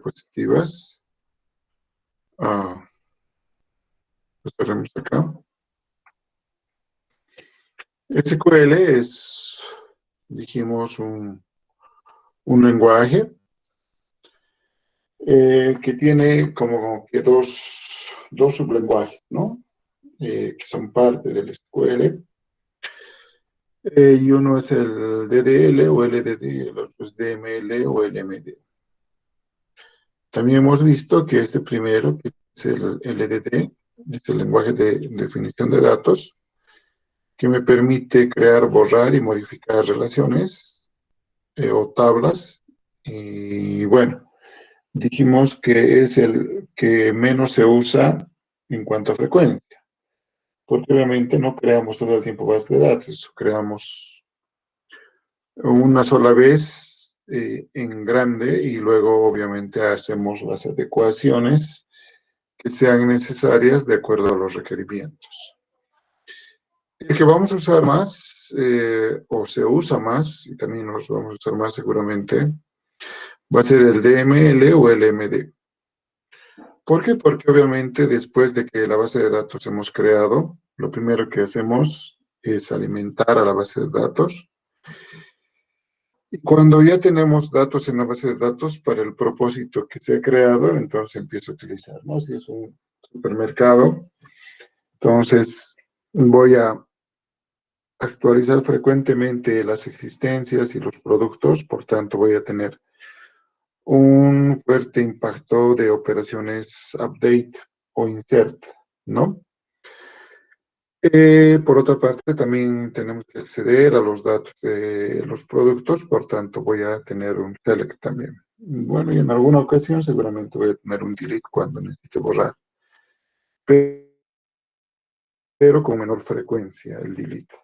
diapositivas. Cerremos acá. SQL es, dijimos, un lenguaje que tiene como que dos sublenguajes, ¿no? Que son parte del SQL. Y uno es el DDL o LDD, el otro es DML o LMD. También hemos visto que este primero, que es el LDD, es el lenguaje de definición de datos, que me permite crear, borrar y modificar relaciones o tablas. Y bueno, dijimos que es el que menos se usa en cuanto a frecuencia, porque obviamente no creamos todo el tiempo bases de datos, creamos una sola vez en grande y luego obviamente hacemos las adecuaciones que sean necesarias de acuerdo a los requerimientos. El que vamos a usar más, o se usa más, y también los vamos a usar más seguramente, va a ser el DML o el MD. ¿Por qué? Porque obviamente después de que la base de datos hemos creado, lo primero que hacemos es alimentar a la base de datos. Y cuando ya tenemos datos en la base de datos para el propósito que se ha creado, entonces empiezo a utilizar, ¿no? Si es un supermercado, entonces voy a actualizar frecuentemente las existencias y los productos, por tanto voy a tener un fuerte impacto de operaciones update o insert, ¿no? Por otra parte, también tenemos que acceder a los datos de los productos, por tanto voy a tener un select también. Bueno, y en alguna ocasión seguramente voy a tener un delete cuando necesite borrar, pero con menor frecuencia el delete.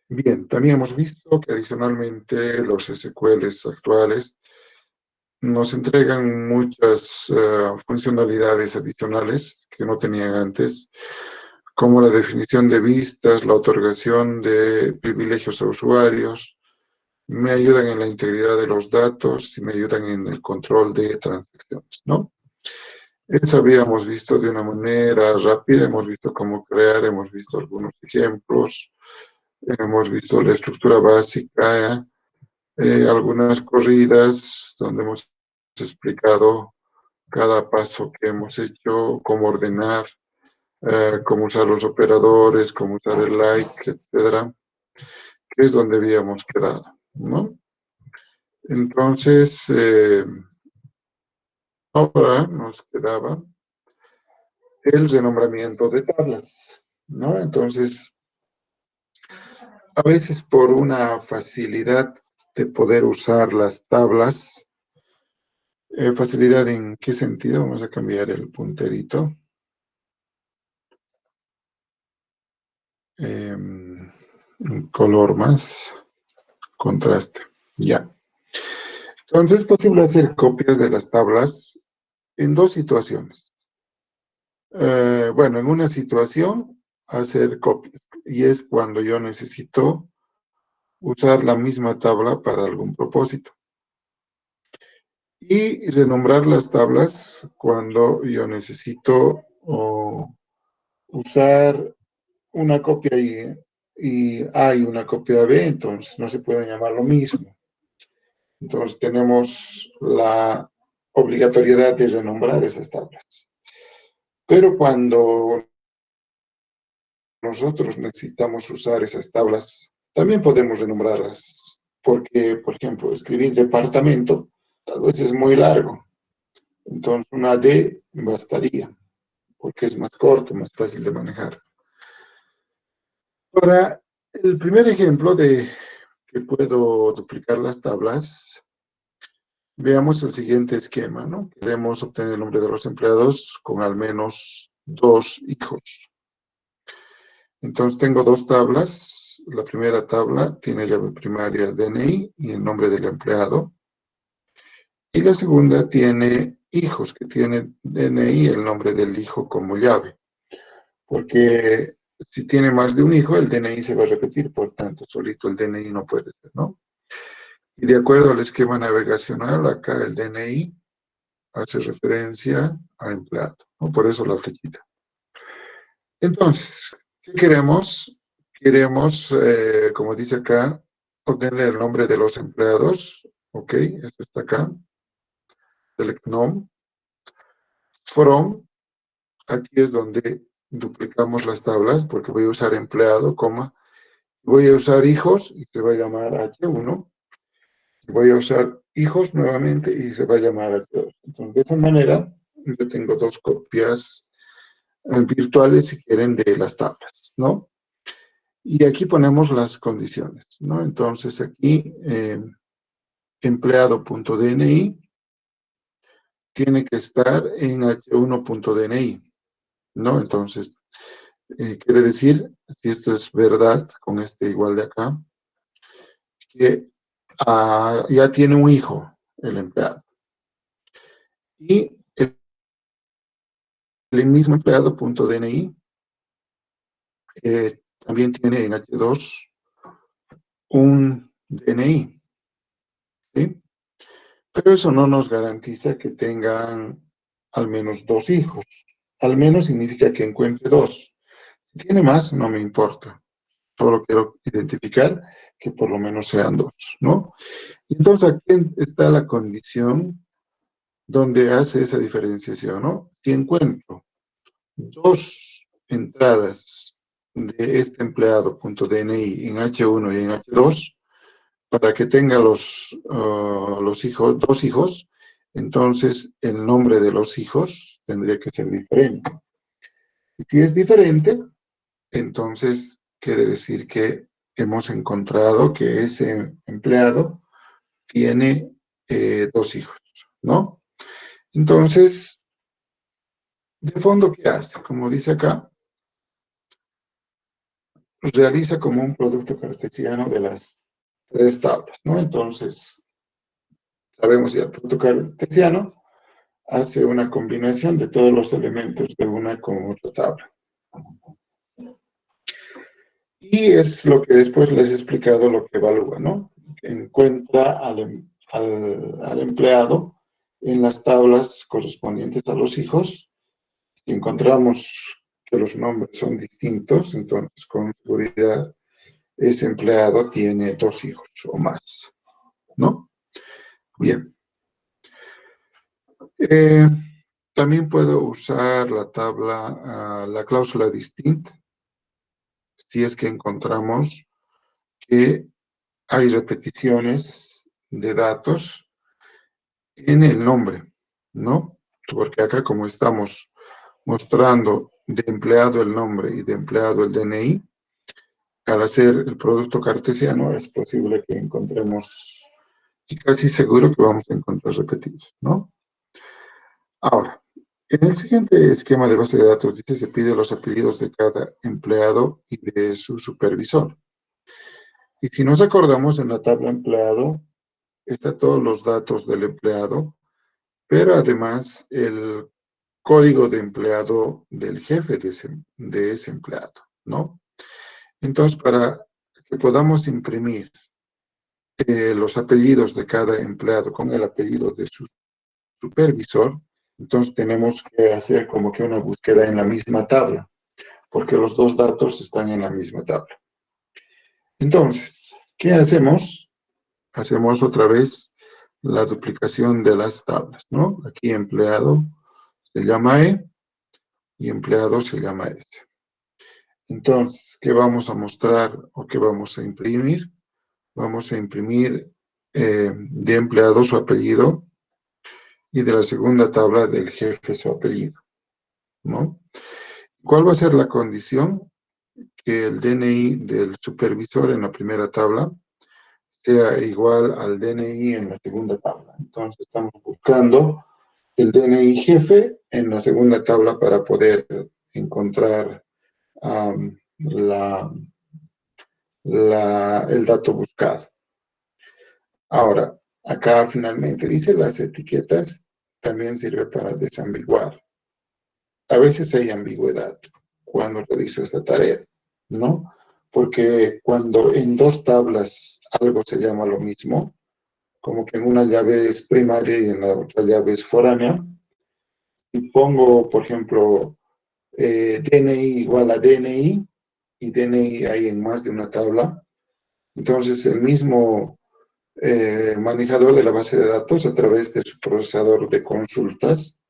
Bien, también hemos visto que adicionalmente los SQLs actuales nos entregan muchas funcionalidades adicionales que no tenían antes, como la definición de vistas, la otorgación de privilegios a usuarios, me ayudan en la integridad de los datos y me ayudan en el control de transacciones, ¿no? Eso habíamos visto de una manera rápida, hemos visto cómo crear, hemos visto algunos ejemplos, hemos visto la estructura básica, algunas corridas donde hemos explicado cada paso que hemos hecho, cómo ordenar, cómo usar los operadores, cómo usar el like, etcétera, que es donde habíamos quedado, ¿no? Entonces, ahora nos quedaba el renombramiento de tablas, ¿no? Entonces, a veces por una facilidad de poder usar las tablas, facilidad en qué sentido, vamos a cambiar el punterito. Un color más, contraste, ya. Entonces es posible hacer copias de las tablas en dos situaciones. Bueno, en una situación, hacer copias, y es cuando yo necesito usar la misma tabla para algún propósito. Y renombrar las tablas cuando yo necesito usar una copia y hay una copia B, entonces no se puede llamar lo mismo. Entonces tenemos la obligatoriedad de renombrar esas tablas. Pero cuando nosotros necesitamos usar esas tablas, también podemos renombrarlas, porque, por ejemplo, escribir departamento tal vez es muy largo. Entonces una D bastaría, porque es más corto, más fácil de manejar. Para el primer ejemplo de que puedo duplicar las tablas, veamos el siguiente esquema, ¿no? Queremos obtener el nombre de los empleados con al menos 2 hijos. Entonces tengo dos tablas. La primera tabla tiene llave primaria DNI y el nombre del empleado. Y la segunda tiene hijos, que tiene DNI y el nombre del hijo como llave. Porque si tiene más de un hijo, el DNI se va a repetir, por tanto, solito el DNI no puede ser, ¿no? Y de acuerdo al esquema navegacional, acá el DNI hace referencia a empleado, ¿no? Por eso la flechita. Entonces, ¿qué queremos? Queremos, como dice acá, obtener el nombre de los empleados. Ok, esto está acá. Select nome. From. Aquí es donde duplicamos las tablas, porque voy a usar empleado, coma. Voy a usar hijos y se va a llamar H1. Voy a usar hijos nuevamente y se va a llamar H2. Entonces, de esa manera, yo tengo dos copias virtuales, si quieren, de las tablas, ¿no? Y aquí ponemos las condiciones, ¿no? Entonces, aquí, empleado.dni tiene que estar en h1.dni, ¿no? Entonces, quiere decir, si esto es verdad, con este igual de acá, que ya tiene un hijo el empleado. Y el mismo empleado.dni también tiene en H2 un DNI, ¿sí? Pero eso no nos garantiza que tengan al menos dos hijos. Al menos significa que encuentre dos. Si tiene más, no me importa. Solo quiero identificar que por lo menos sean dos, ¿no? Entonces, aquí está la condición donde hace esa diferenciación, ¿no? Si encuentro dos entradas de este empleado.dni en H1 y en H2, para que tenga los hijos, dos hijos, entonces el nombre de los hijos tendría que ser diferente. Y si es diferente, entonces quiere decir que hemos encontrado que ese empleado tiene dos hijos, ¿no? Entonces, de fondo, ¿qué hace? Como dice acá, realiza como un producto cartesiano de las tres tablas, ¿no? Entonces, sabemos ya el producto cartesiano hace una combinación de todos los elementos de una con otra tabla. Y es lo que después les he explicado lo que evalúa, ¿no? Encuentra al empleado en las tablas correspondientes a los hijos. Si encontramos que los nombres son distintos, entonces con seguridad ese empleado tiene dos hijos o más, ¿no? Bien. También puedo usar la tabla, la cláusula distinct, si es que encontramos que hay repeticiones de datos en el nombre, ¿no? Porque acá, como estamos mostrando de empleado el nombre y de empleado el DNI, al hacer el producto cartesiano es posible que encontremos, y casi seguro que vamos a encontrar repetidos, ¿no? Ahora, en el siguiente esquema de base de datos dice se pide los apellidos de cada empleado y de su supervisor. Y si nos acordamos, en la tabla empleado están todos los datos del empleado, pero además el código de empleado del jefe de ese empleado, ¿no? Entonces, para que podamos imprimir los apellidos de cada empleado con el apellido de su supervisor, entonces tenemos que hacer como que una búsqueda en la misma tabla, porque los dos datos están en la misma tabla. Entonces, ¿qué hacemos? Hacemos otra vez la duplicación de las tablas, ¿no? Aquí empleado se llama E y empleado se llama S. Entonces, ¿qué vamos a mostrar o qué vamos a imprimir? Vamos a imprimir de empleado su apellido y de la segunda tabla del jefe su apellido, ¿no? ¿Cuál va a ser la condición? Que el DNI del supervisor en la primera tabla sea igual al DNI en la segunda tabla. Entonces estamos buscando el DNI jefe en la segunda tabla para poder encontrar el dato buscado. Ahora, acá finalmente dice las etiquetas también sirve para desambiguar. A veces hay ambigüedad cuando realizo esta tarea, ¿no? Porque cuando en dos tablas algo se llama lo mismo, como que en una llave es primaria y en la otra llave es foránea, si pongo, por ejemplo, DNI igual a DNI, y DNI hay en más de una tabla, entonces el mismo manejador de la base de datos, a través de su procesador de consultas,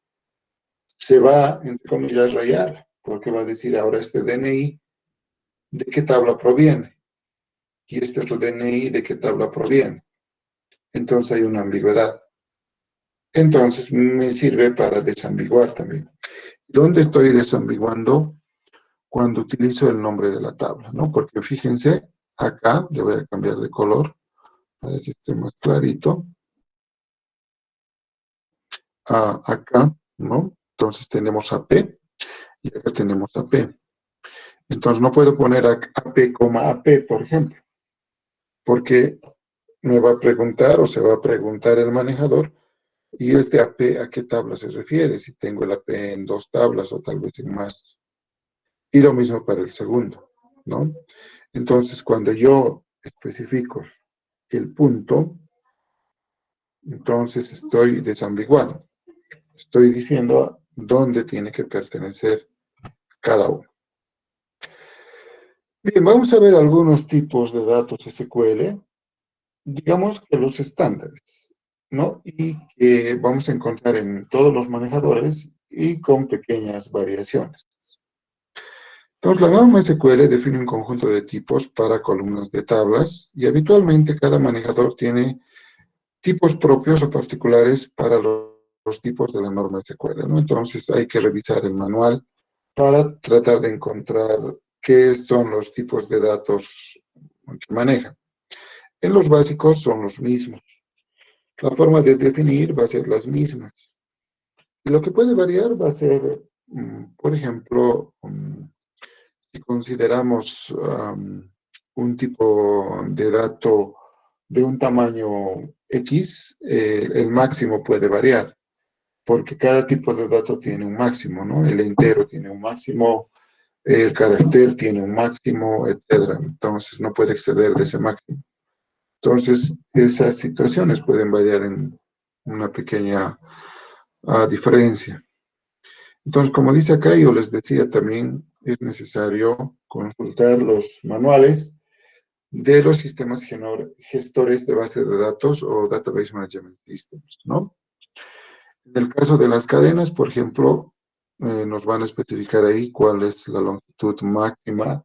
se va, entre comillas, rayar, porque va a decir ahora este DNI de qué tabla proviene, y este otro DNI de qué tabla proviene. Entonces hay una ambigüedad. Entonces me sirve para desambiguar también. ¿Dónde estoy desambiguando? Cuando utilizo el nombre de la tabla, ¿no? Porque fíjense, acá le voy a cambiar de color para que esté más clarito. Acá, ¿no? Entonces tenemos AP y acá tenemos AP. Entonces no puedo poner AP, AP, por ejemplo, porque me va a preguntar o se va a preguntar el manejador, ¿y este AP a qué tabla se refiere? Si tengo el AP en dos tablas o tal vez en más. Y lo mismo para el segundo, ¿no? Entonces, cuando yo especifico el punto, entonces estoy desambiguando. Estoy diciendo dónde tiene que pertenecer cada uno. Bien, vamos a ver algunos tipos de datos SQL, digamos que los estándares, ¿no? Y que vamos a encontrar en todos los manejadores y con pequeñas variaciones. Entonces, la norma SQL define un conjunto de tipos para columnas de tablas y habitualmente cada manejador tiene tipos propios o particulares para los tipos de la norma SQL, ¿no? Entonces, hay que revisar el manual para tratar de encontrar qué son los tipos de datos que maneja. En los básicos son los mismos. La forma de definir va a ser las mismas. Lo que puede variar va a ser, por ejemplo, si consideramos un tipo de dato de un tamaño X, el máximo puede variar, porque cada tipo de dato tiene un máximo, ¿no? El entero tiene un máximo, el carácter tiene un máximo, etcétera. Entonces no puede exceder de ese máximo. Entonces, esas situaciones pueden variar en una pequeña diferencia. Entonces, como dice acá, yo les decía también, es necesario consultar los manuales de los sistemas gestores de base de datos o Database Management Systems, ¿no? En el caso de las cadenas, por ejemplo, nos van a especificar ahí cuál es la longitud máxima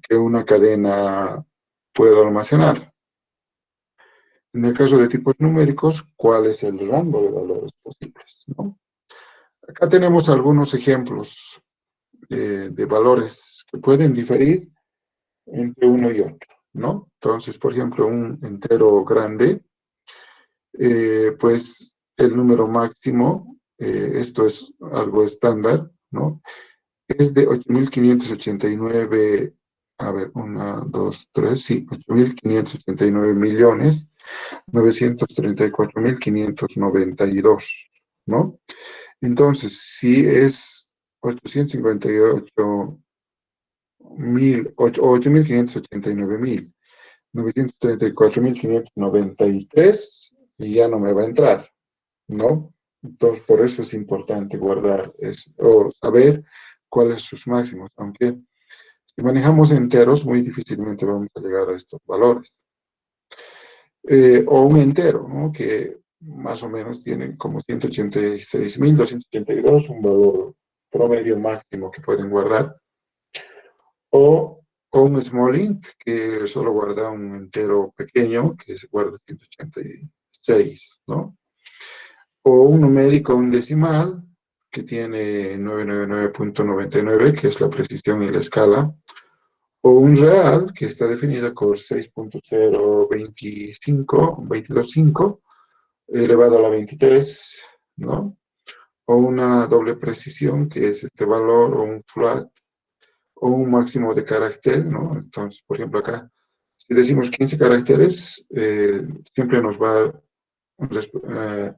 que una cadena puede almacenar. En el caso de tipos numéricos, cuál es el rango de valores posibles, ¿no? Acá tenemos algunos ejemplos de valores que pueden diferir entre uno y otro, ¿no? Entonces, por ejemplo, un entero grande, pues el número máximo, esto es algo estándar, ¿no? Es de 8.589, a ver, 1, 2, 3, sí, 8.589 millones, 934.592, ¿no? Entonces, si es 858.934.593, y ya no me va a entrar, ¿no? Entonces, por eso es importante guardar o saber cuáles son sus máximos, aunque si manejamos enteros, muy difícilmente vamos a llegar a estos valores. O un entero, ¿no? Que más o menos tiene como 186.282, un valor promedio máximo que pueden guardar. O un small int, que solo guarda un entero pequeño, que se guarda 186, ¿no? O un numérico, un decimal, que tiene 999.99, que es la precisión y la escala. O un real, que está definido por 6.025 elevado a la 23, ¿no? O una doble precisión, que es este valor, o un flat, o un máximo de carácter, ¿no? Entonces, por ejemplo, acá, si decimos 15 caracteres, siempre nos va a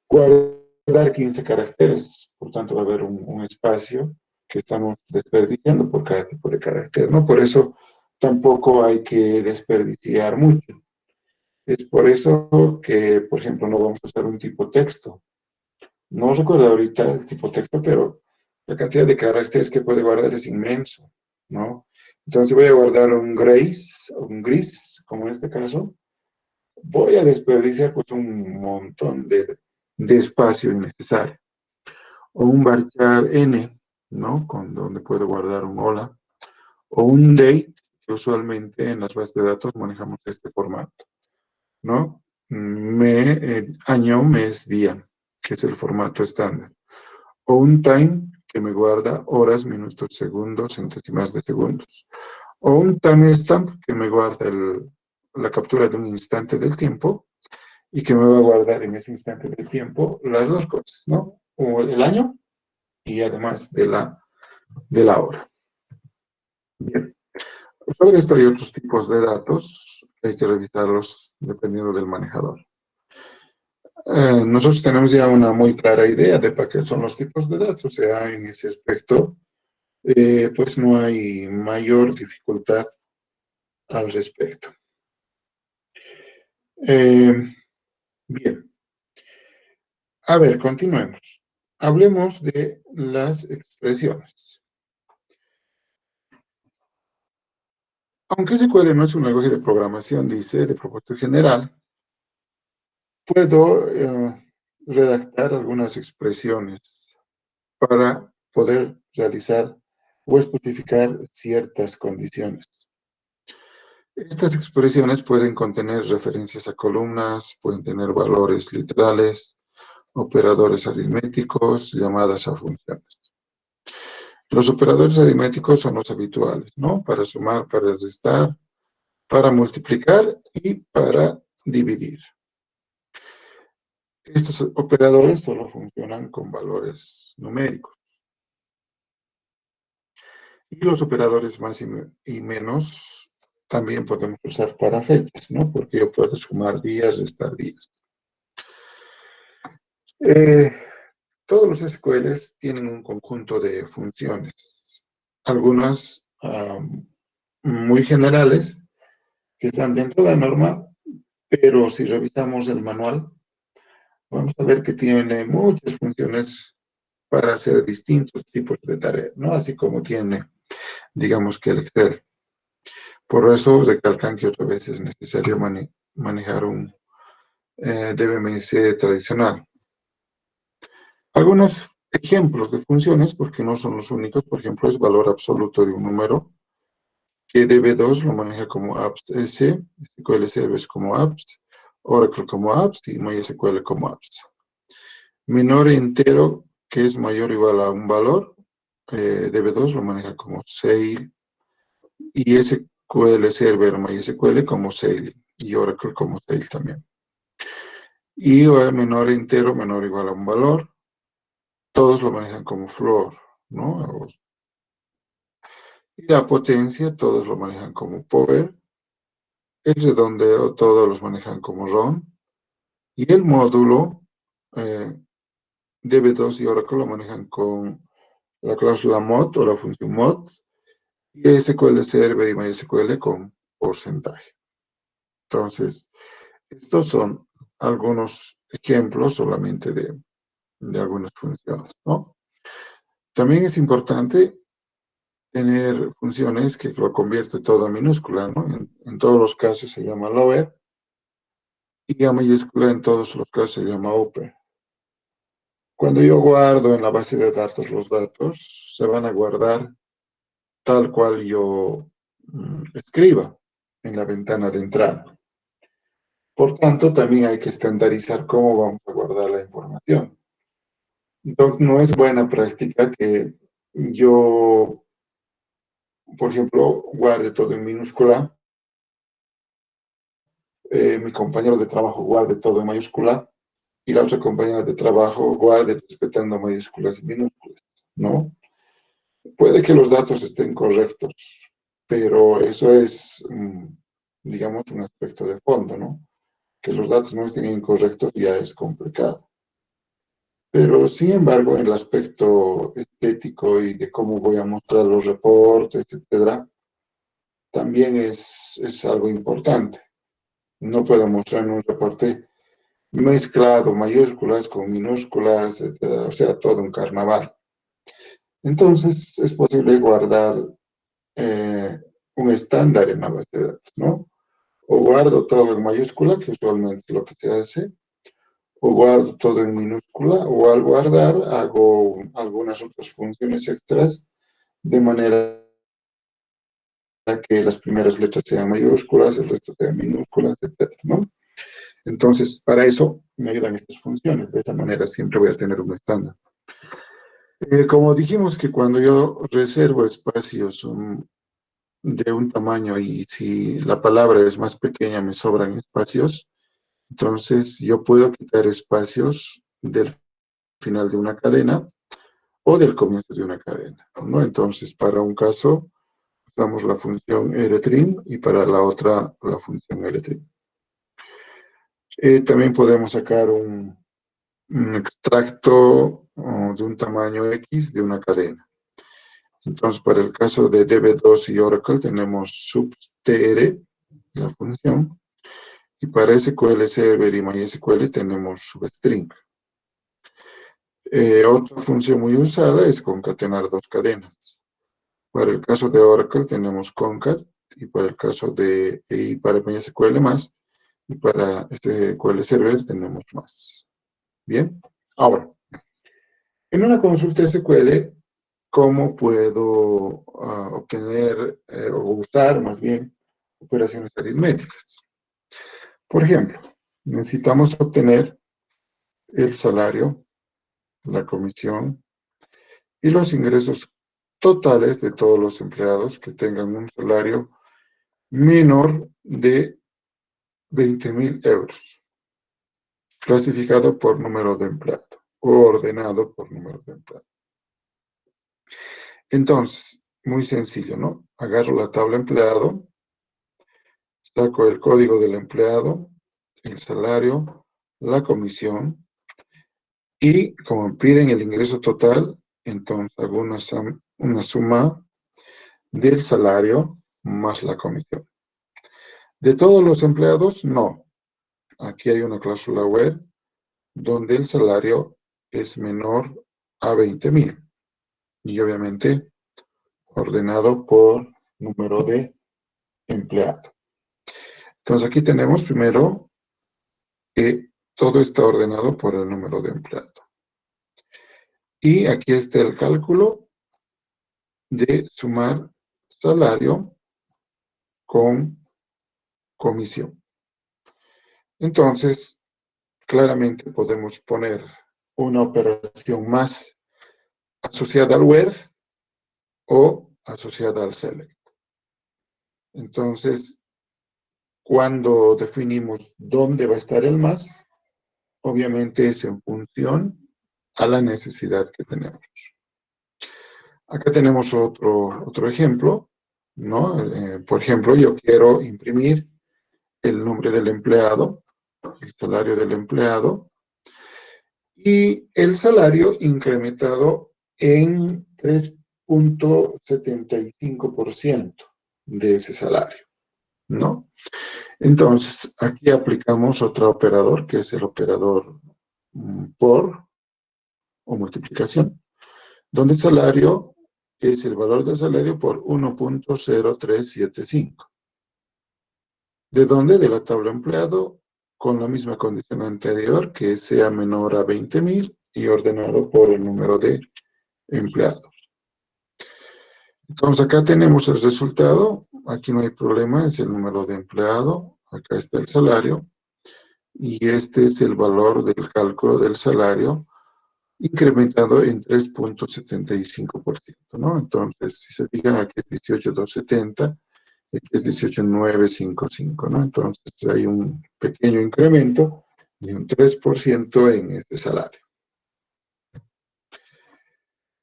guardar 15 caracteres, por tanto va a haber un espacio que estamos desperdiciando por cada tipo de carácter, ¿no? Por eso tampoco hay que desperdiciar mucho. Es por eso que, por ejemplo, no vamos a usar un tipo texto, No recuerdo ahorita el tipo de texto, pero la cantidad de caracteres que puede guardar es inmenso, ¿no? Entonces voy a guardar un gris, como en este caso. Voy a desperdiciar pues un montón de espacio innecesario. O un varchar n, ¿no? Con donde puedo guardar un hola. O un date, que usualmente en las bases de datos manejamos este formato, ¿no? Año, mes, día, que es el formato estándar. O un time, que me guarda horas, minutos, segundos, centésimas de segundos. O un timestamp, que me guarda la captura de un instante del tiempo y que me va a guardar en ese instante del tiempo las dos cosas, ¿no? O el año y además de la hora. Bien. Sobre esto hay otros tipos de datos que hay que revisarlos dependiendo del manejador. Nosotros tenemos ya una muy clara idea de para qué son los tipos de datos, o sea, en ese aspecto, pues no hay mayor dificultad al respecto. Eh, Bien, a ver, continuemos. Hablemos de las expresiones. Aunque SQL no es un lenguaje de programación, dice, de propósito general, puedo redactar algunas expresiones para poder realizar o especificar ciertas condiciones. Estas expresiones pueden contener referencias a columnas, pueden tener valores literales, operadores aritméticos, llamadas a funciones. Los operadores aritméticos son los habituales, ¿no? Para sumar, para restar, para multiplicar y para dividir. Estos operadores solo funcionan con valores numéricos. Y los operadores más y menos también podemos usar para fechas, ¿no? Porque yo puedo sumar días, restar días. Eh, todos los SQLs tienen un conjunto de funciones, algunas muy generales que están dentro de la norma, pero si revisamos el manual, vamos a ver que tiene muchas funciones para hacer distintos tipos de tareas, ¿no? Así como tiene, digamos que el Excel. Por eso recalcan que otra vez es necesario manejar un DBMS tradicional. Algunos ejemplos de funciones, porque no son los únicos, por ejemplo, es valor absoluto de un número, que DB2 lo maneja como apps.s, SQL Server como apps, Oracle como apps y MySQL como apps. Menor entero, que es mayor o igual a un valor, DB2 lo maneja como sale, y SQL Server MySQL como sale, y Oracle como sale también. Y menor entero, menor o igual a un valor, todos lo manejan como floor, ¿no? Y la potencia, todos lo manejan como power. El redondeo, todos los manejan como round. Y el módulo, eh, DB2 y Oracle lo manejan con la cláusula mod o la función mod. Y SQL Server y MySQL con porcentaje. Entonces, estos son algunos ejemplos solamente de algunas funciones, ¿no? También es importante tener funciones que lo convierte todo en minúscula, ¿no? En todos los casos se llama lower y a mayúscula en todos los casos se llama upper. Cuando yo guardo en la base de datos los datos, se van a guardar tal cual yo escriba en la ventana de entrada. Por tanto, también hay que estandarizar cómo vamos a guardar la información. Entonces, no es buena práctica que yo, por ejemplo, guarde todo en minúscula, mi compañero de trabajo guarde todo en mayúscula y la otra compañera de trabajo guarde respetando mayúsculas y minúsculas, ¿no? Puede que los datos estén correctos, pero eso es, digamos, un aspecto de fondo, ¿no? Que los datos no estén incorrectos ya es complicado. Pero, sin embargo, en el aspecto estético y de cómo voy a mostrar los reportes, etcétera, también es algo importante. No puedo mostrar en un reporte mezclado mayúsculas con minúsculas, etcétera, o sea, todo un carnaval. Entonces, es posible guardar eh, un estándar en la base de datos, ¿no? O guardo todo en mayúscula, que usualmente es lo que se hace, o guardo todo en minúscula, o al guardar hago algunas otras funciones extras de manera que las primeras letras sean mayúsculas, el resto sean minúsculas, etcétera, ¿no? Entonces, para eso me ayudan estas funciones. De esa manera siempre voy a tener un estándar. Como dijimos que cuando yo reservo espacios de un tamaño y si la palabra es más pequeña me sobran espacios, entonces yo puedo quitar espacios del final de una cadena o del comienzo de una cadena, ¿no? Entonces, para un caso usamos la función rtrim y para la otra la función rtrim. También podemos sacar un extracto de un tamaño X de una cadena. Entonces, para el caso de DB2 y Oracle tenemos subtr, la función, y para SQL Server y MySQL tenemos substring. Otra función muy usada es concatenar dos cadenas. Para el caso de Oracle tenemos concat, y para el caso y para MySQL más, y para SQL Server tenemos más. Bien, ahora, en una consulta SQL, ¿cómo puedo obtener o usar más bien operaciones aritméticas? Por ejemplo, necesitamos obtener el salario, la comisión y los ingresos totales de todos los empleados que tengan un salario menor de 20.000 euros, clasificado por número de empleado o ordenado por número de empleado. Entonces, muy sencillo, ¿no? Agarro la tabla empleado, saco el código del empleado, el salario, la comisión, y como me piden el ingreso total, entonces hago una suma del salario más la comisión. De todos los empleados, no. Aquí hay una cláusula where donde el salario es menor a 20.000 y obviamente ordenado por número de empleado. Entonces aquí tenemos primero que todo está ordenado por el número de empleado. Y aquí está el cálculo de sumar salario con comisión. Entonces, claramente podemos poner una operación más asociada al where o asociada al select. Entonces, cuando definimos dónde va a estar el más, obviamente es en función a la necesidad que tenemos. Acá tenemos otro ejemplo, ¿no? Por ejemplo, yo quiero imprimir el nombre del empleado, el salario del empleado, y el salario incrementado en 3.75% de ese salario, ¿no? Entonces, aquí aplicamos otro operador, que es el operador por o multiplicación, donde el salario es el valor del salario por 1.0375. ¿De dónde? De la tabla empleado, con la misma condición anterior, que sea menor a 20.000 y ordenado por el número de empleados. Entonces acá tenemos el resultado, aquí no hay problema, es el número de empleado, acá está el salario, y este es el valor del cálculo del salario, incrementado en 3.75%, ¿no? Entonces, si se fijan, aquí es 18.270, aquí es 18.955, ¿no? Entonces, hay un pequeño incremento de un 3% en este salario.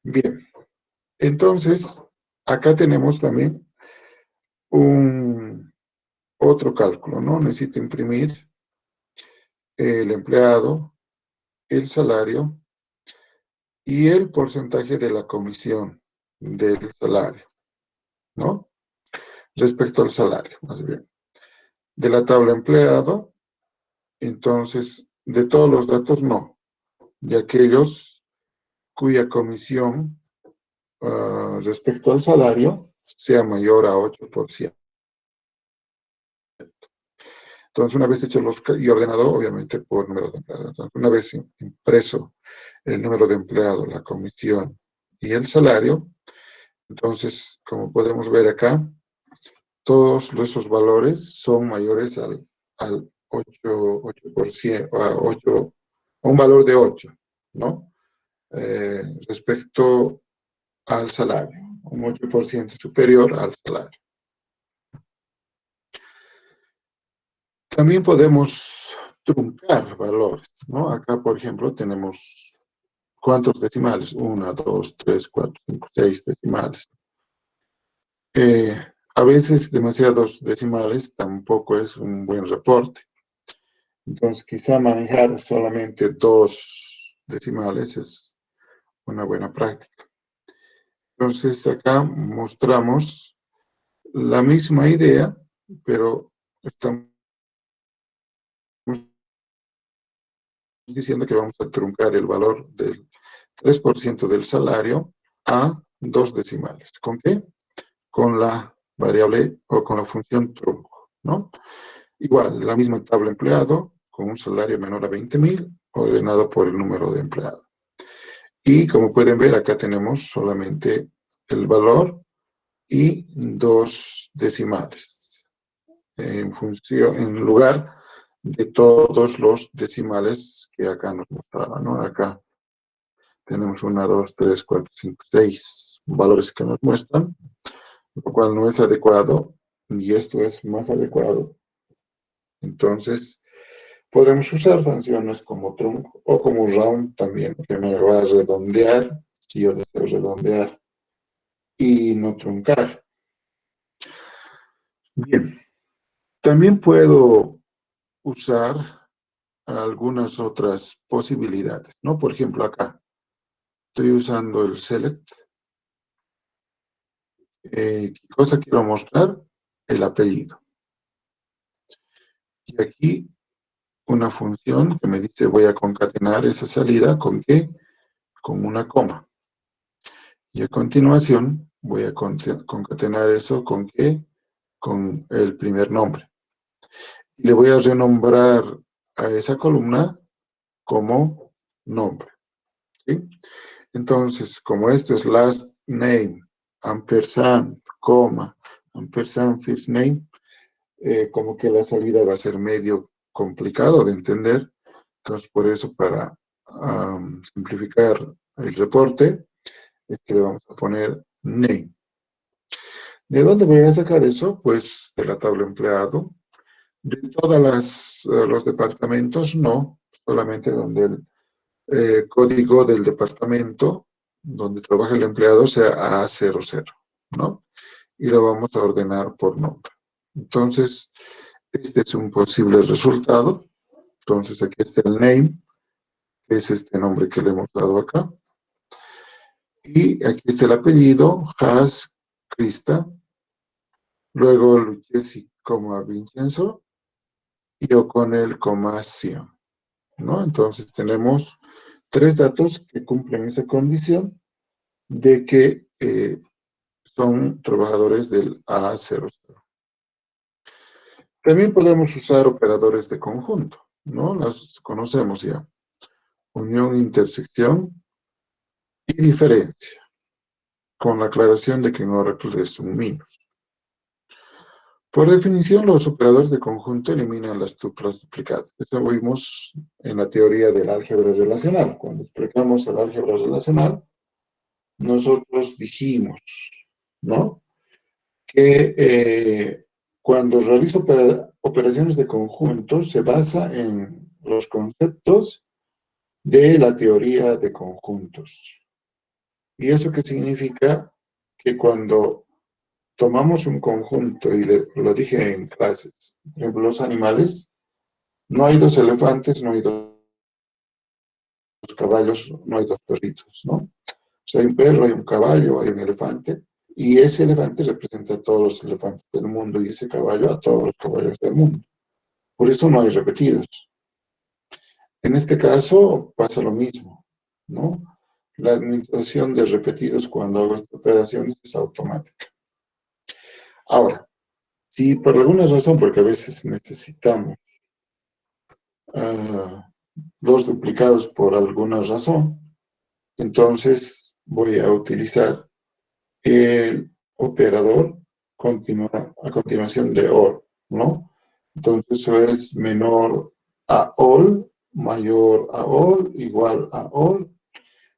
Bien, entonces, acá tenemos también otro cálculo, ¿no? Necesito imprimir el empleado, el salario y el porcentaje de la comisión del salario, ¿no? Respecto al salario, más bien. De la tabla empleado, entonces de todos los datos no, de aquellos cuya comisión respecto al salario sea mayor a 8%. Entonces, una vez hecho y ordenado, obviamente, por número de empleados. Entonces, una vez impreso el número de empleados, la comisión y el salario, entonces, como podemos ver acá, todos esos valores son mayores al 8%, a un valor de 8, ¿no? Respecto al salario, un 8% superior al salario. También podemos truncar valores, ¿no? Acá, por ejemplo, tenemos ¿cuántos decimales? 1, 2, 3, 4, 5, 6 decimales. A veces demasiados decimales tampoco es un buen reporte. Entonces, quizá manejar solamente 2 decimales es una buena práctica. Entonces, acá mostramos la misma idea, pero estamos diciendo que vamos a truncar el valor del 3% del salario a 2 decimales. ¿Con qué? Con la variable o con la función trunco, ¿no? Igual, la misma tabla empleado, con un salario menor a 20.000, ordenado por el número de empleado. Y como pueden ver, acá tenemos solamente el valor y 2 decimales, en lugar de todos los decimales que acá nos mostraba, ¿no? Acá tenemos 1, 2, 3, 4, 5, 6 valores que nos muestran, lo cual no es adecuado, y esto es más adecuado. Entonces, podemos usar funciones como trunc o como round también, que me va a redondear, si yo deseo redondear y no truncar. Bien, también puedo usar algunas otras posibilidades, ¿no? Por ejemplo, acá estoy usando el select. ¿Qué cosa quiero mostrar? El apellido. Y aquí una función que me dice voy a concatenar esa salida ¿con qué? Con una coma. Y a continuación voy a concatenar eso ¿con qué? Con el primer nombre. Y le voy a renombrar a esa columna como nombre, ¿sí? Entonces, como esto es last name, ampersand, coma, ampersand first name, como que la salida va a ser medio complicado de entender. Entonces, por eso, para simplificar el reporte, es que le vamos a poner name. ¿De dónde voy a sacar eso? Pues de la tabla empleado. De todos los departamentos, no, solamente donde el código del departamento donde trabaja el empleado sea A00, ¿no? Y lo vamos a ordenar por nombre. Entonces, este es un posible resultado. Entonces, aquí está el name, que es este nombre que le hemos dado acá. Y aquí está el apellido, Has Krista. Luego, Lucchesi, Vincenzo. Y O'Connell, Sion, ¿no? Entonces, tenemos 3 datos que cumplen esa condición de que son trabajadores del A00. También podemos usar operadores de conjunto, ¿no? Las conocemos ya. Unión, intersección y diferencia, con la aclaración de que en Oracle es un minus. Por definición, los operadores de conjunto eliminan las tuplas duplicadas. Eso lo vimos en la teoría del álgebra relacional. Cuando explicamos el álgebra relacional, nosotros dijimos, ¿no? Que cuando realizo operaciones de conjunto se basa en los conceptos de la teoría de conjuntos. ¿Y eso qué significa? Que cuando tomamos un conjunto, y lo dije en clases, por ejemplo, los animales, no hay 2 elefantes, no hay 2 caballos, no hay 2 perritos, ¿no? O sea, hay un perro, hay un caballo, hay un elefante, y ese elefante representa a todos los elefantes del mundo, y ese caballo a todos los caballos del mundo. Por eso no hay repetidos. En este caso pasa lo mismo, ¿no? La administración de repetidos cuando hago estas operaciones es automática. Ahora, si por alguna razón, porque a veces necesitamos ah, dos duplicados por alguna razón, entonces voy a utilizar el operador a continuación de OR, ¿no? Entonces eso es menor a all, mayor a all, igual a all,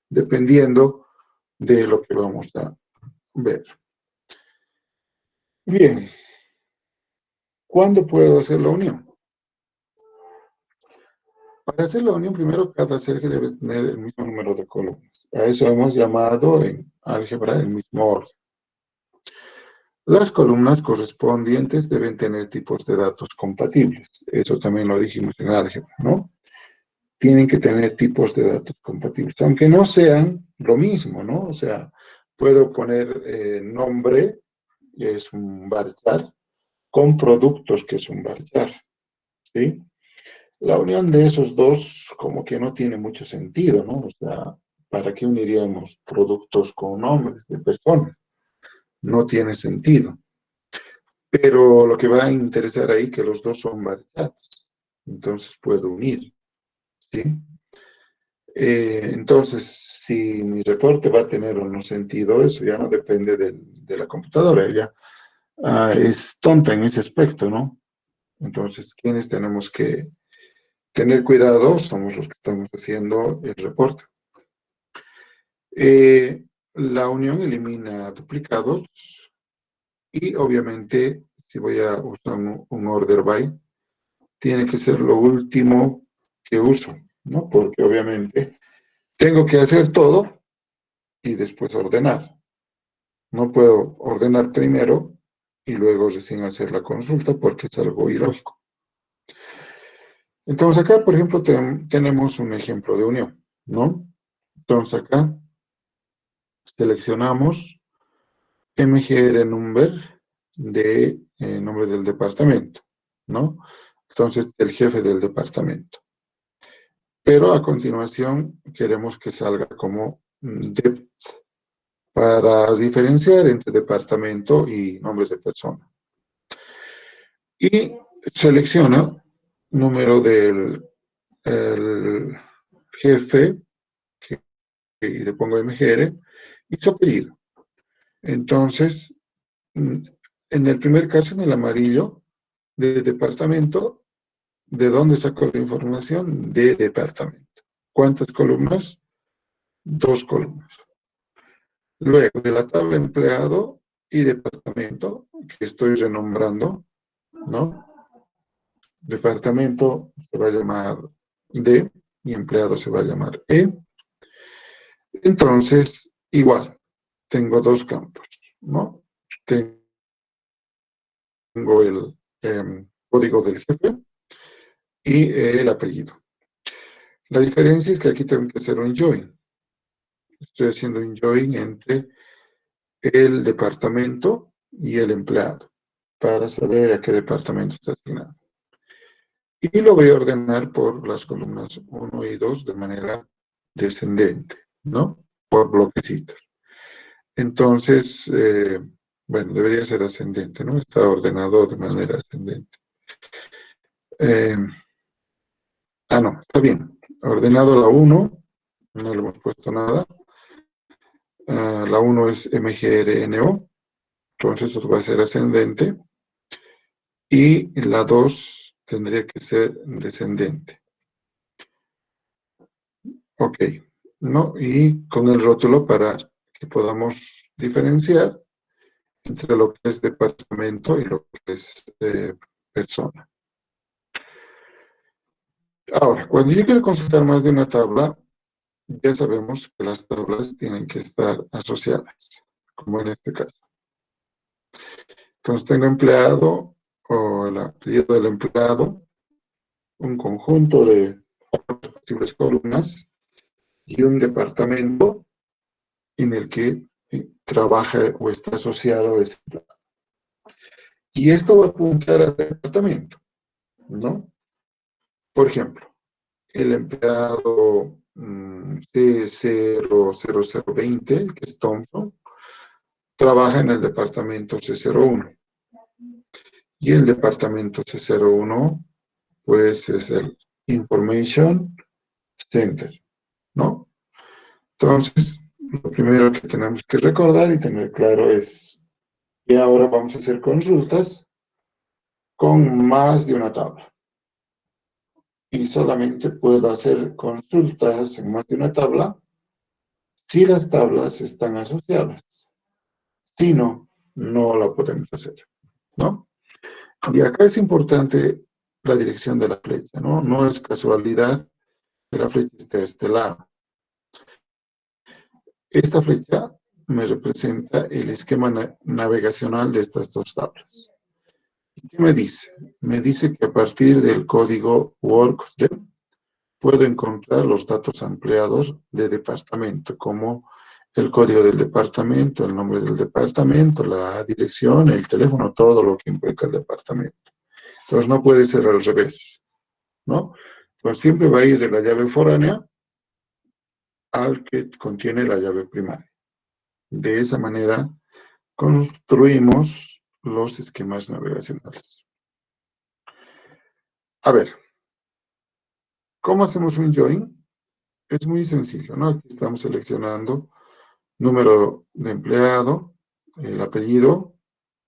dependiendo de lo que vamos a ver. Bien, ¿cuándo puedo hacer la unión? Para hacer la unión, primero cada celda debe tener el mismo número de columnas. A eso hemos llamado en álgebra el mismo orden. Las columnas correspondientes deben tener tipos de datos compatibles. Eso también lo dijimos en álgebra, ¿no? Tienen que tener tipos de datos compatibles, aunque no sean lo mismo, ¿no? O sea, puedo poner nombre, que es un varchar, con productos, que es un varchar, ¿sí? La unión de esos dos como que no tiene mucho sentido, ¿no? O sea, ¿para qué uniríamos productos con nombres de personas? No tiene sentido. Pero lo que va a interesar ahí que los dos son varchados. Entonces puedo unir, ¿sí? Entonces, si mi reporte va a tener o no sentido, eso ya no depende de la computadora. Ella es tonta en ese aspecto, ¿no? Entonces, quienes tenemos que tener cuidado somos los que estamos haciendo el reporte. La unión elimina duplicados y obviamente si voy a usar un order by, tiene que ser lo último que uso, ¿no? Porque obviamente tengo que hacer todo y después ordenar. No puedo ordenar primero y luego recién hacer la consulta porque es algo ilógico. Entonces acá, por ejemplo, tenemos un ejemplo de unión, ¿no? Entonces acá seleccionamos MGR number de nombre del departamento, ¿no? Entonces, el jefe del departamento. Pero a continuación queremos que salga como depth para diferenciar entre departamento y nombre de persona. Y selecciona número del jefe, y le pongo MGR, y su apellido. Entonces, en el primer caso, en el amarillo, de departamento, ¿de dónde saco la información? De departamento. ¿Cuántas columnas? 2 columnas. Luego, de la tabla empleado y departamento, que estoy renombrando, ¿no? Departamento se va a llamar D y empleado se va a llamar E. Entonces, igual, tengo 2 campos, ¿no? Tengo el código del jefe y el apellido. La diferencia es que aquí tengo que hacer un join. Estoy haciendo un join entre el departamento y el empleado para saber a qué departamento está asignado. Y lo voy a ordenar por las columnas 1 y 2 de manera descendente, ¿no? Por bloquecitos. Entonces, bueno, debería ser ascendente, ¿no? Está ordenado de manera ascendente. No, está bien. Ordenado la 1, no le hemos puesto nada. La 1 es MGRNO, entonces eso va a ser ascendente. Y la 2 tendría que ser descendente. Ok, ¿no? Y con el rótulo para que podamos diferenciar entre lo que es departamento y lo que es persona. Ahora, cuando yo quiero consultar más de una tabla, ya sabemos que las tablas tienen que estar asociadas, como en este caso. Entonces tengo empleado o el apellido del empleado, un conjunto de posibles columnas y un departamento en el que trabaja o está asociado ese empleado. Y esto va a apuntar al departamento, ¿no? Por ejemplo, el empleado C00020, que es Thompson, trabaja en el departamento C01. Y el departamento C01, pues es el Information Center, ¿no? Entonces, lo primero que tenemos que recordar y tener claro es que ahora vamos a hacer consultas con más de una tabla. Y solamente puedo hacer consultas en más de una tabla si las tablas están asociadas. Si no, no la podemos hacer, ¿no? Y acá es importante la dirección de la flecha, ¿no? No es casualidad que la flecha esté a este lado. Esta flecha me representa el esquema navegacional de estas dos tablas. ¿Y qué me dice? Me dice que a partir del código workdep puedo encontrar los datos ampliados de departamento, como el código del departamento, el nombre del departamento, la dirección, el teléfono, todo lo que implica el departamento. Entonces no puede ser al revés, ¿no? Pues siempre va a ir de la llave foránea al que contiene la llave primaria. De esa manera construimos los esquemas navegacionales. A ver, ¿cómo hacemos un join? Es muy sencillo, ¿no? Aquí estamos seleccionando número de empleado, el apellido,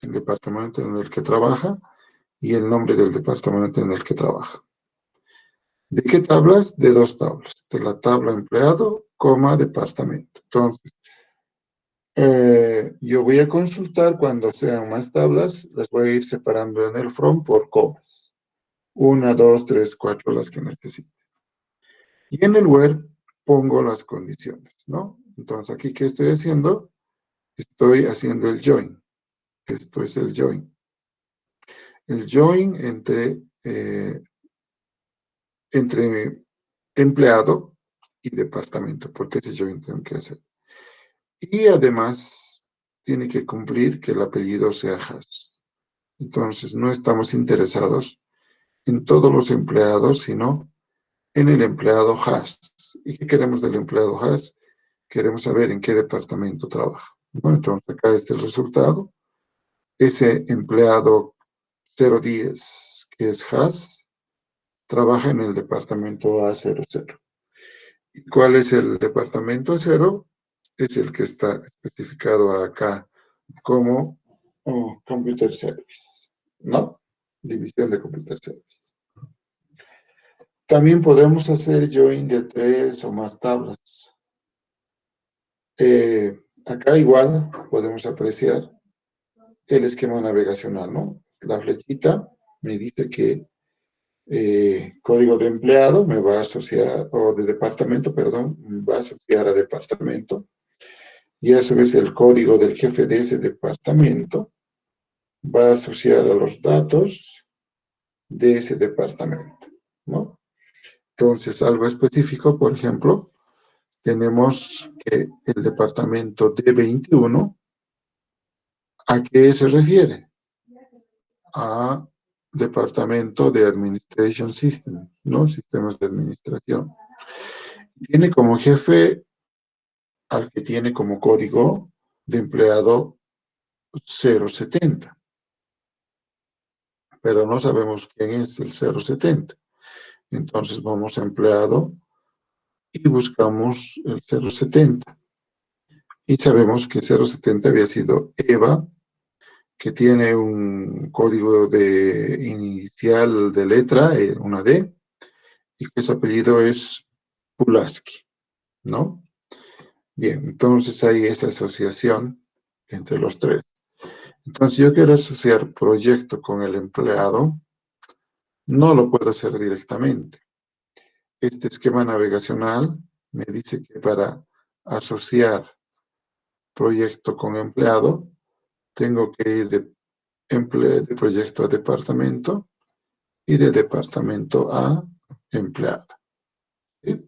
el departamento en el que trabaja y el nombre del departamento en el que trabaja. ¿De qué tablas? De dos tablas. De la tabla empleado, coma, departamento. Entonces, yo voy a consultar cuando sean más tablas, las voy a ir separando en el from por comas. 1, 2, 3, 4, las que necesite. Y en el where pongo las condiciones, ¿no? Entonces, aquí, ¿qué estoy haciendo? Estoy haciendo el join. Esto es el join. El join entre empleado y departamento, porque ese join tengo que hacer. Y además, tiene que cumplir que el apellido sea Haas. Entonces, no estamos interesados en todos los empleados, sino en el empleado Haas. ¿Y qué queremos del empleado Haas? Queremos saber en qué departamento trabaja, ¿no? Entonces, acá está el resultado. Ese empleado 010, que es Haas, trabaja en el departamento A00. ¿Y cuál es el departamento A0? Es el que está especificado acá como Computer Service, ¿no? División de Computer Service. También podemos hacer join de 3 o más tablas. Acá igual podemos apreciar el esquema navegacional, ¿no? La flechita me dice que código de empleado me va a asociar, o de departamento, perdón, me va a asociar a departamento. Y a su vez el código del jefe de ese departamento va a asociar a los datos de ese departamento, ¿no? Entonces, algo específico, por ejemplo, tenemos que el departamento D21, ¿a qué se refiere? A departamento de Administration System, ¿no? Sistemas de administración. Tiene como jefe al que tiene como código de empleado 070, pero no sabemos quién es el 070. Entonces vamos a empleado y buscamos el 070. Y sabemos que 070 había sido Eva, que tiene un código de inicial de letra, una D, y que su apellido es Pulaski, ¿no? Bien, entonces hay esa asociación entre los tres. Entonces yo quiero asociar proyecto con el empleado, no lo puedo hacer directamente. Este esquema navegacional me dice que para asociar proyecto con empleado, tengo que ir de proyecto a departamento y de departamento a empleado. ¿Sí?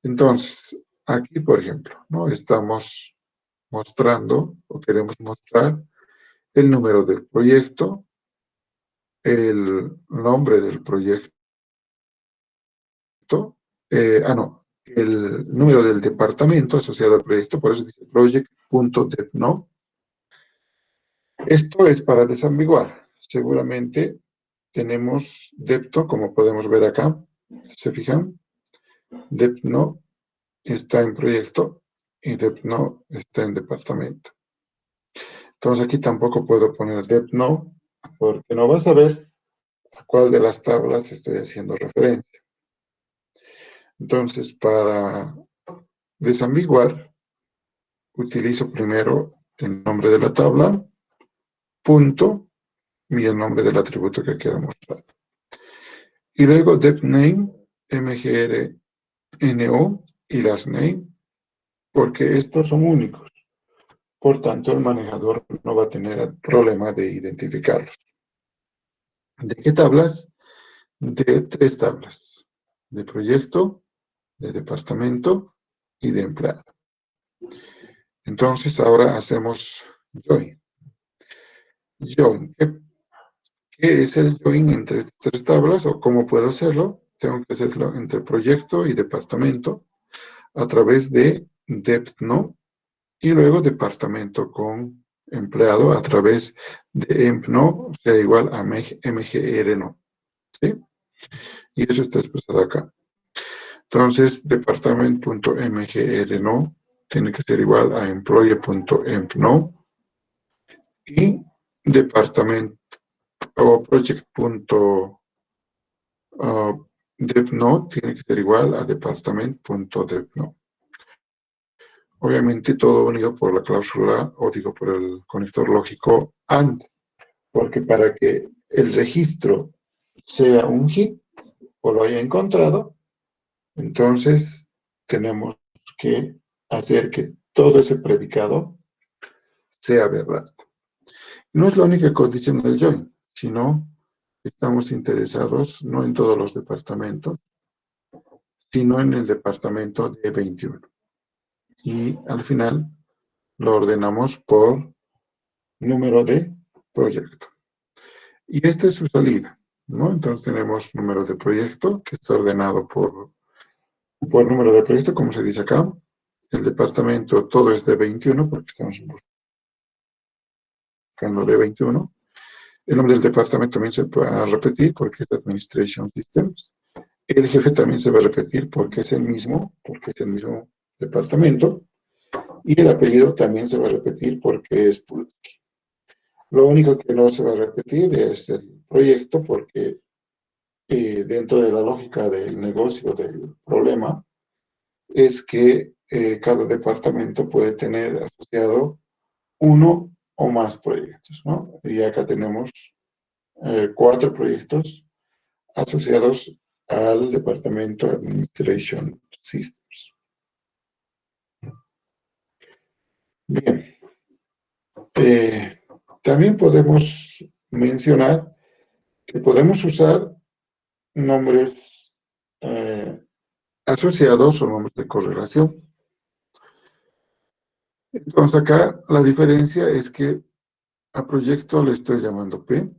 Entonces, aquí, por ejemplo, ¿no? Estamos mostrando o queremos mostrar el número del proyecto, el nombre del proyecto, proyecto, el número del departamento asociado al proyecto, por eso dice project.depno. Esto es para desambiguar. Seguramente tenemos depto, como podemos ver acá, ¿se fijan? Depno está en proyecto y depno está en departamento. Entonces aquí tampoco puedo poner depno porque no vas a ver a cuál de las tablas estoy haciendo referencia. Entonces, para desambiguar, utilizo primero el nombre de la tabla, punto, y el nombre del atributo que quiero mostrar. Y luego depName, mgrno y lastName, porque estos son únicos. Por tanto, el manejador no va a tener el problema de identificarlos. ¿De qué tablas? De 3 tablas. De proyecto, de departamento y de empleado. Entonces, ahora hacemos join. Join. ¿Qué es el join entre estas 3 tablas o cómo puedo hacerlo? Tengo que hacerlo entre proyecto y departamento a través de depno y luego departamento con empleado a través de empno, sea igual a mgrno. ¿Sí? Y eso está expresado acá. Entonces, department.mgrno tiene que ser igual a employee.empno y departamento o project.depno tiene que ser igual a department.depno. Obviamente todo unido por la cláusula, o digo por el conector lógico AND, porque para que el registro sea un hit o lo haya encontrado, entonces tenemos que hacer que todo ese predicado sea verdad. No es la única condición del join, sino estamos interesados no en todos los departamentos, sino en el departamento de 21. Y al final lo ordenamos por número de proyecto. Y esta es su salida, ¿no? Entonces tenemos número de proyecto, que está ordenado por número de proyecto, como se dice acá. El departamento todo es de 21, porque estamos buscando de 21. El nombre del departamento también se va a repetir, porque es Administration Systems. El jefe también se va a repetir, porque es el mismo departamento. Y el apellido también se va a repetir, porque es Pulaski. Lo único que no se va a repetir es el proyecto, porque dentro de la lógica del negocio, del problema, es que cada departamento puede tener asociado uno o más proyectos, ¿no? Y acá tenemos 4 proyectos asociados al departamento Administration Systems. Bien. También podemos mencionar que podemos usar nombres asociados o nombres de correlación. Entonces acá la diferencia es que a proyecto le estoy llamando P,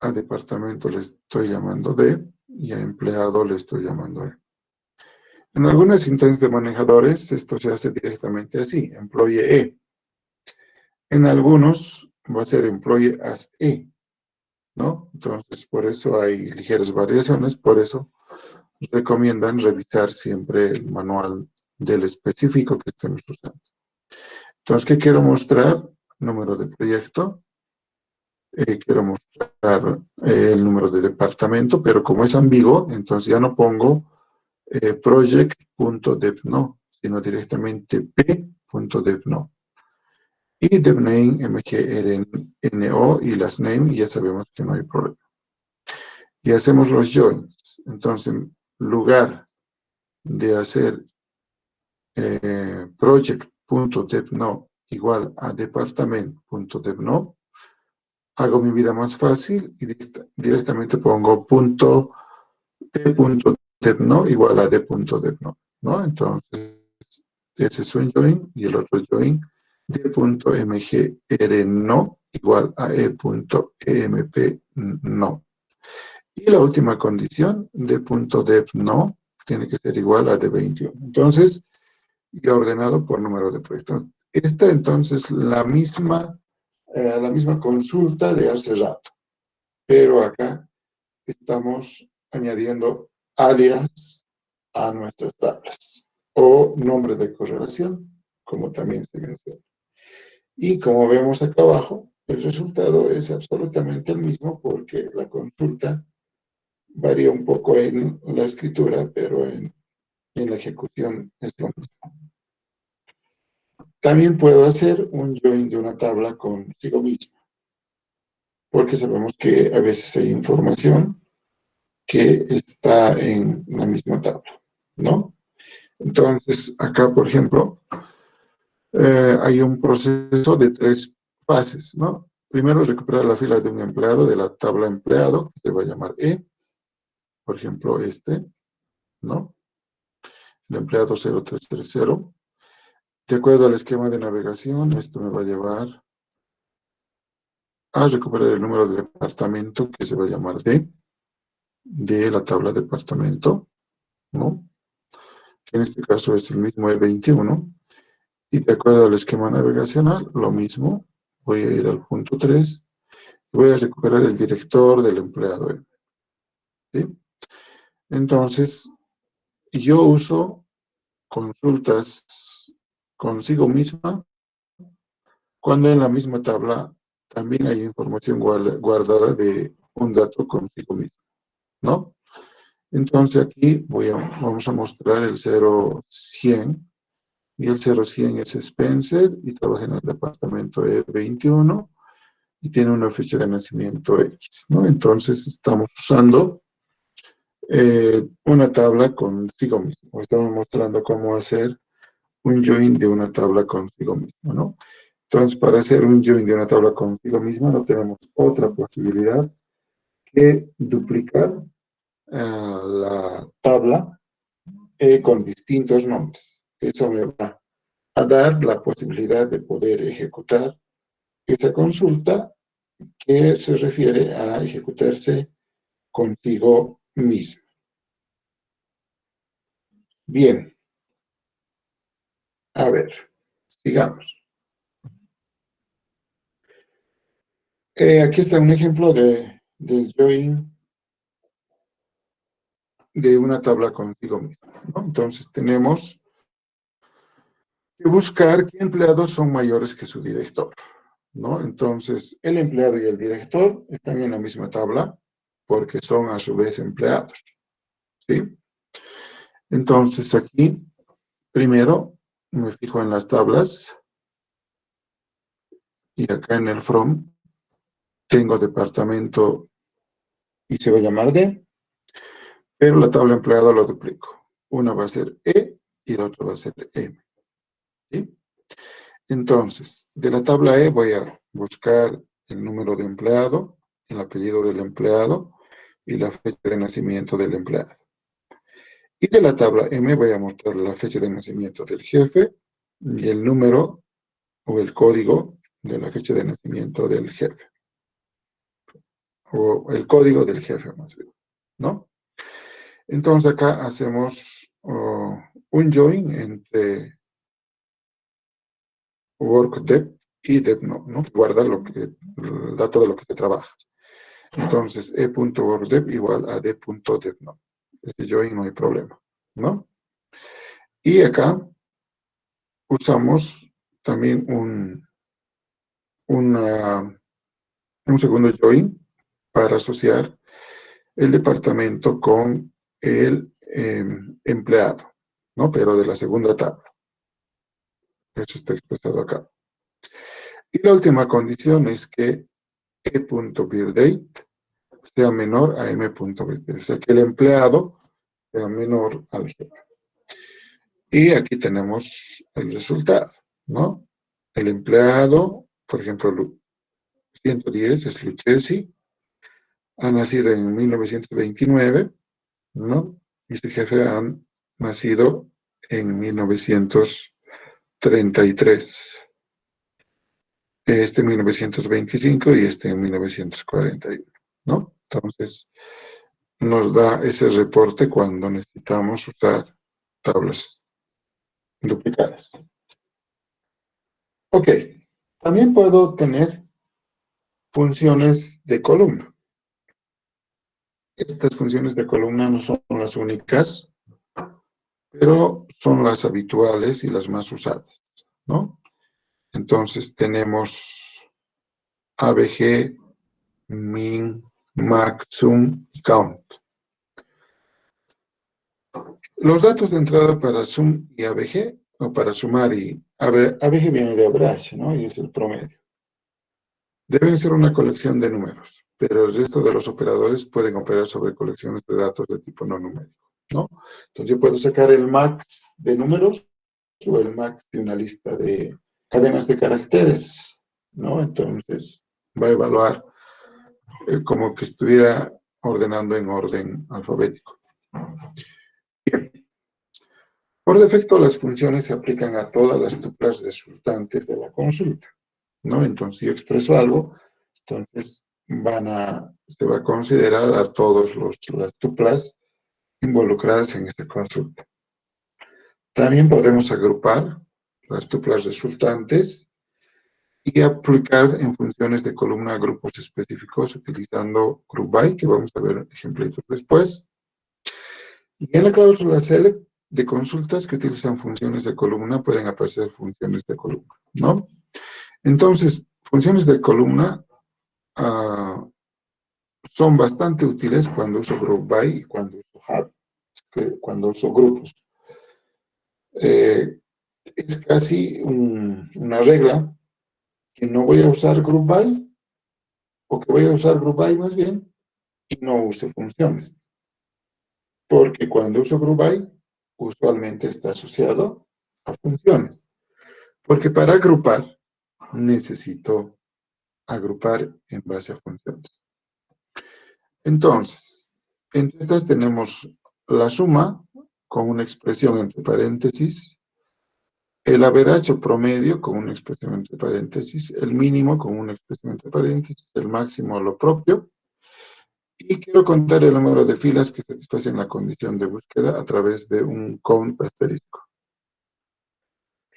a departamento le estoy llamando D y a empleado le estoy llamando E. En algunas instancias de manejadores esto se hace directamente así, employee E. En algunos va a ser employee as E, ¿no? Entonces por eso hay ligeras variaciones, por eso recomiendan revisar siempre el manual del específico que estemos usando. Entonces, ¿qué quiero mostrar? Número de proyecto. Quiero mostrar el número de departamento, pero como es ambiguo, entonces ya no pongo project.depno, sino directamente p.depno. Y depname, mgrno y lastName, ya sabemos que no hay problema. Y hacemos los joins. Entonces, en lugar de hacer project.depno igual a department.depno, hago mi vida más fácil y directamente pongo p.depno igual a d.depno, ¿no? Entonces, ese es un join y el otro join d.mgrno igual a e.empno. Y la última condición, d.def no, tiene que ser igual a d21. Entonces, y ordenado por número de proyectos. Esta entonces la misma consulta de hace rato, pero acá estamos añadiendo alias a nuestras tablas o nombre de correlación, como también se menciona. Y como vemos acá abajo, el resultado es absolutamente el mismo porque la consulta varía un poco en la escritura, pero en la ejecución es lo mismo. También puedo hacer un join de una tabla consigo misma, porque sabemos que a veces hay información que está en la misma tabla, ¿no? Entonces, acá, por ejemplo, hay un proceso de 3 fases, ¿no? Primero, recuperar la fila de un empleado de la tabla empleado, que se va a llamar E, por ejemplo, ¿no? El empleado 0330. De acuerdo al esquema de navegación, esto me va a llevar a recuperar el número de departamento, que se va a llamar D, de la tabla departamento, ¿no? Que en este caso es el mismo E21. Y de acuerdo al esquema navegacional, lo mismo, voy a ir al punto 3 y voy a recuperar el director del empleado E, ¿sí? Entonces, yo uso consultas consigo misma cuando en la misma tabla también hay información guardada de un dato consigo mismo, ¿no? Entonces aquí vamos a mostrar el 0100 y el 0100 es Spencer y trabaja en el departamento E21 y tiene una fecha de nacimiento X, ¿no? Entonces estamos usando una tabla consigo mismo. Estamos mostrando cómo hacer un join de una tabla consigo mismo, ¿no? Entonces, para hacer un join de una tabla consigo mismo, no tenemos otra posibilidad que duplicar la tabla con distintos nombres. Eso me va a dar la posibilidad de poder ejecutar esa consulta que se refiere a ejecutarse consigo mismo. Bien, a ver, sigamos. Aquí está un ejemplo del join de una tabla consigo mismo, ¿no? Entonces tenemos que buscar qué empleados son mayores que su director, ¿no? Entonces, el empleado y el director están en la misma tabla porque son a su vez empleados, ¿sí? Entonces, aquí, primero, me fijo en las tablas y acá en el from tengo departamento y se va a llamar D, pero la tabla empleado lo duplico. Una va a ser E y la otra va a ser M, ¿sí? Entonces, de la tabla E voy a buscar el número de empleado, el apellido del empleado y la fecha de nacimiento del empleado. Y de la tabla M voy a mostrar la fecha de nacimiento del jefe y el número o el código de la fecha de nacimiento del jefe. O el código del jefe, más bien, ¿no? Entonces acá hacemos un join entre workdep y depno, ¿no? Guarda el dato de lo que se trabaja. Entonces, e.workdep igual a d.depno. Este join no hay problema, ¿no? Y acá usamos también un segundo join para asociar el departamento con el empleado, ¿no? Pero de la segunda tabla. Eso está expresado acá. Y la última condición es que e.birdate sea menor a m.birdate. O sea, que el empleado sea menor al jefe. Y aquí tenemos el resultado, ¿no? El empleado, por ejemplo, 110 es Lucchesi, ha nacido en 1929, ¿no? Y su jefe ha nacido en 1933. Este en 1925 y este en 1941, ¿no? Entonces, nos da ese reporte cuando necesitamos usar tablas duplicadas. Ok, también puedo tener funciones de columna. Estas funciones de columna no son las únicas, pero son las habituales y las más usadas, ¿no? Entonces tenemos ABG, min, max, sum y count. Los datos de entrada para sum y ABG, o para sumar y ABG viene de average, ¿no? Y es el promedio. Deben ser una colección de números, pero el resto de los operadores pueden operar sobre colecciones de datos de tipo no numérico, ¿no? Entonces yo puedo sacar el max de números o el max de una lista de cadenas de caracteres, ¿no? Entonces va a evaluar como que estuviera ordenando en orden alfabético. Bien. Por defecto, las funciones se aplican a todas las tuplas resultantes de la consulta, ¿no? Entonces, si yo expreso algo, entonces se va a considerar a todas las tuplas involucradas en esta consulta. También podemos agrupar las tuplas resultantes y aplicar en funciones de columna a grupos específicos utilizando group by, que vamos a ver ejemplitos después. Y en la cláusula select de consultas que utilizan funciones de columna pueden aparecer funciones de columna, ¿no? Entonces, funciones de columna son bastante útiles cuando uso group by y cuando uso hub, cuando uso grupos. Es casi una regla que no voy a usar group by, o que voy a usar group by más bien, y no use funciones. Porque cuando uso group by, usualmente está asociado a funciones. Porque para agrupar, necesito agrupar en base a funciones. Entonces, entre estas tenemos la suma con una expresión entre paréntesis, el average o promedio con una expresión entre paréntesis, el mínimo con una expresión entre paréntesis, el máximo lo propio, y quiero contar el número de filas que satisfacen la condición de búsqueda a través de un count asterisco.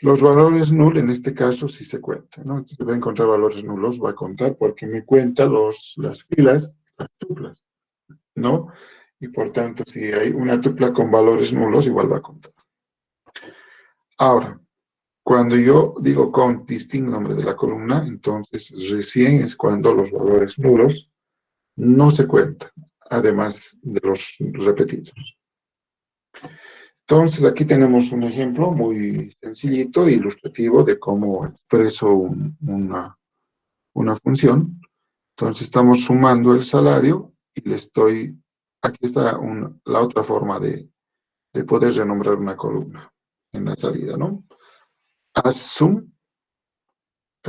Los valores null, en este caso, sí se cuentan, ¿no? Entonces, voy a encontrar valores nulos, va a contar porque me cuenta las filas, las tuplas, ¿no? Y por tanto, si hay una tupla con valores nulos, igual va a contar. Ahora, cuando yo digo count distinct nombre de la columna, entonces recién es cuando los valores nulos no se cuentan, además de los repetidos. Entonces, aquí tenemos un ejemplo muy sencillito e ilustrativo de cómo expreso una función. Entonces, estamos sumando el salario y aquí está la otra forma de poder renombrar una columna en la salida, ¿no? AsSum,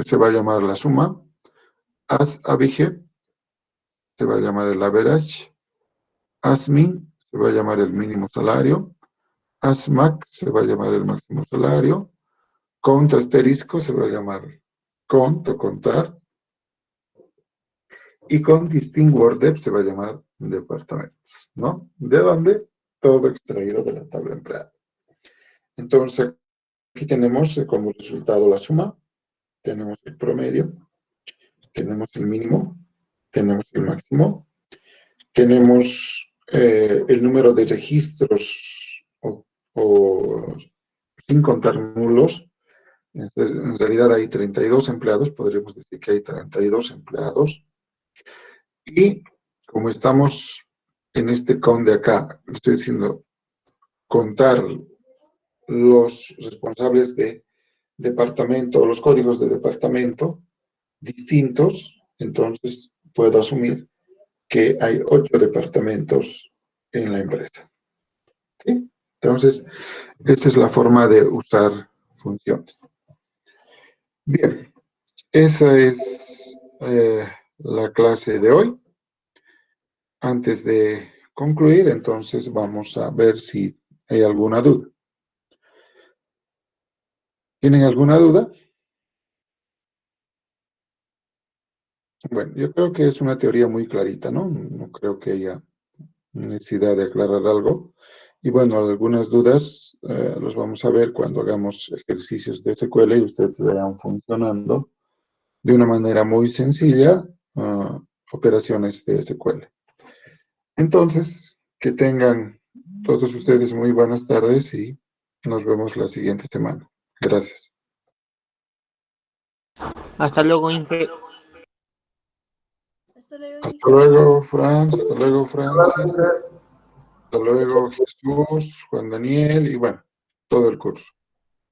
se va a llamar la suma. AsABG, se va a llamar el average. AsMin, se va a llamar el mínimo salario. AsMax, se va a llamar el máximo salario. Count asterisco, se va a llamar count o contar. Y con distinct word depth se va a llamar departamentos, ¿no? ¿De dónde? Todo extraído de la tabla empleada. Entonces, aquí tenemos como resultado la suma, tenemos el promedio, tenemos el mínimo, tenemos el máximo, tenemos el número de registros o sin contar nulos. En realidad hay 32 empleados, podríamos decir que hay 32 empleados. Y como estamos en este count de acá, estoy diciendo contar los responsables de departamento o los códigos de departamento distintos, entonces puedo asumir que hay 8 departamentos en la empresa. ¿Sí? Entonces, esa es la forma de usar funciones. Bien, esa es la clase de hoy. Antes de concluir, entonces vamos a ver si hay alguna duda. ¿Tienen alguna duda? Bueno, yo creo que es una teoría muy clarita, ¿no? No creo que haya necesidad de aclarar algo. Y bueno, algunas dudas los vamos a ver cuando hagamos ejercicios de SQL y ustedes vean funcionando de una manera muy sencilla operaciones de SQL. Entonces, que tengan todos ustedes muy buenas tardes y nos vemos la siguiente semana. Gracias. Hasta luego, Inge. Hasta luego, Hasta Inge. luego, Franz. Hasta luego, Francis. Hasta luego, Jesús, Juan Daniel y bueno, todo el curso.